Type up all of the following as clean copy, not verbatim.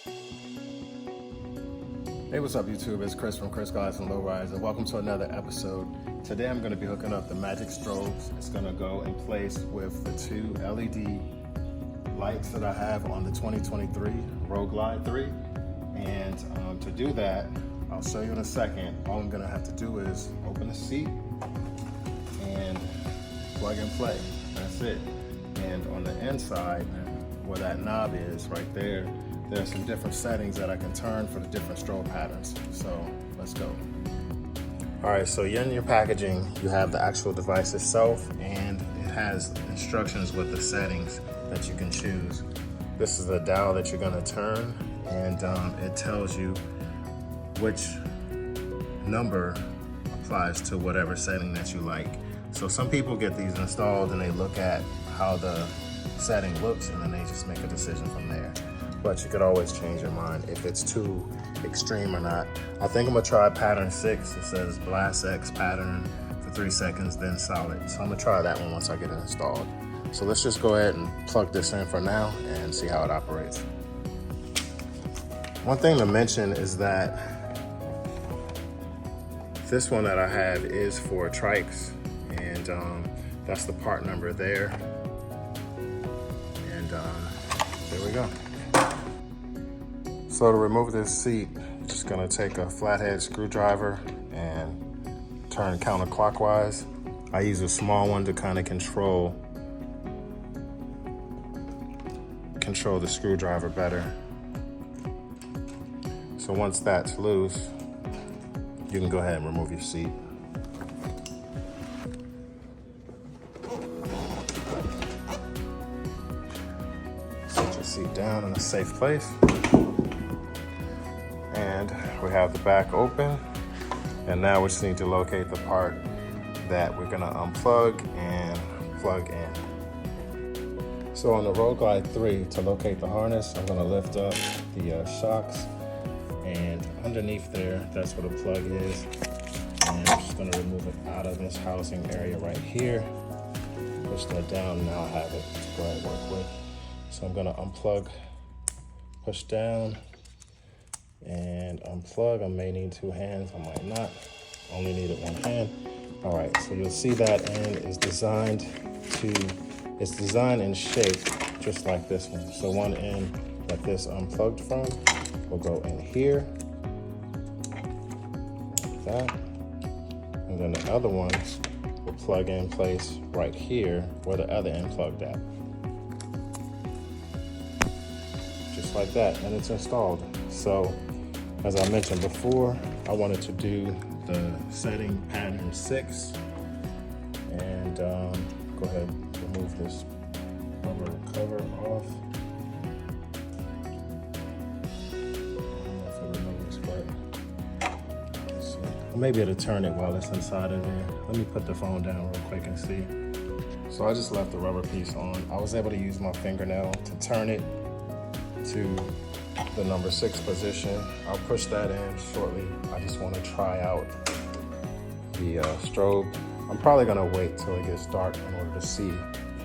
Hey, what's up YouTube? It's Chris from Chris Guys and Lowrise, and welcome to another episode. Today I'm going to be hooking up the magic strobes. It's going to go in place with the two LED lights that I have on the 2023 Rogue Glide 3. And to do that, I'll show you in a second. All I'm going to have to do is open the seat and plug and play. That's it. And on the inside, where that knob is right there, there's some different settings that I can turn for the different strobe patterns. So let's go. All right, so in your packaging, you have the actual device itself, and it has instructions with the settings that you can choose. This is the dial that you're gonna turn, and it tells you which number applies to whatever setting that you like. So some people get these installed and they look at how the setting looks and then they just make a decision from there. But you could always change your mind if it's too extreme or not. I think I'm gonna try pattern 6. It says blast X pattern for 3 seconds, then solid. So I'm gonna try that one once I get it installed. So let's just go ahead and plug this in for now and see how it operates. One thing to mention is that this one that I have is for trikes, and that's the part number there. And there we go. So to remove this seat, I'm just gonna take a flathead screwdriver and turn counterclockwise. I use a small one to kind of control the screwdriver better. So once that's loose, you can go ahead and remove your seat. Set your seat down in a safe place. And we have the back open, and now we just need to locate the part that we're gonna unplug and plug in. So on the Rogue Glide 3, to locate the harness, I'm gonna lift up the shocks, and underneath there, that's where the plug is. And I'm just gonna remove it out of this housing area right here. Push that down, and now I have it to go ahead and work with. So I'm gonna unplug, push down, and unplug. I may need 2 hands, I might not. Only needed 1 hand. All right, so you'll see that end is designed in shape just like this one. So one end that this unplugged from will go in here, like that. And then the other one will plug in place right here where the other end plugged at. Just like that, and it's installed. So, as I mentioned before, I wanted to do the setting pattern 6, and go ahead and remove this rubber cover off. I don't know if it removes, but let's see. Maybe it'll turn it while it's inside of there. Let me put the phone down real quick and see. So I just left the rubber piece on. I was able to use my fingernail to turn it to the number 6 position. I'll push that in shortly. I just want to try out the strobe. I'm probably gonna wait till it gets dark in order to see,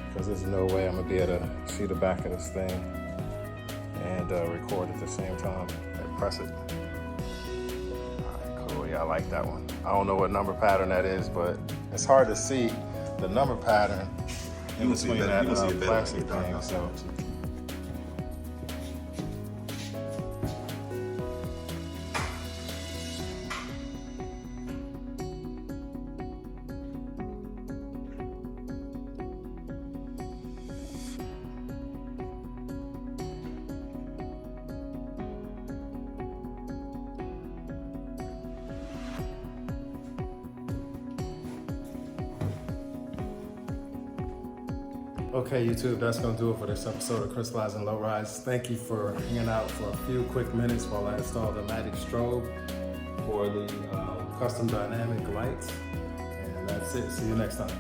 because there's no way I'm gonna be able to see the back of this thing and record at the same time and press it. All right, cool, yeah, I like that one. I don't know what number pattern that is, but it's hard to see the number pattern in between that plastic thing, so. Okay, YouTube, that's gonna do it for this episode of Chris Guys and Lowrise. Thank you for hanging out for a few quick minutes while I install the magic strobe for the custom dynamic lights. And that's it. See you next time.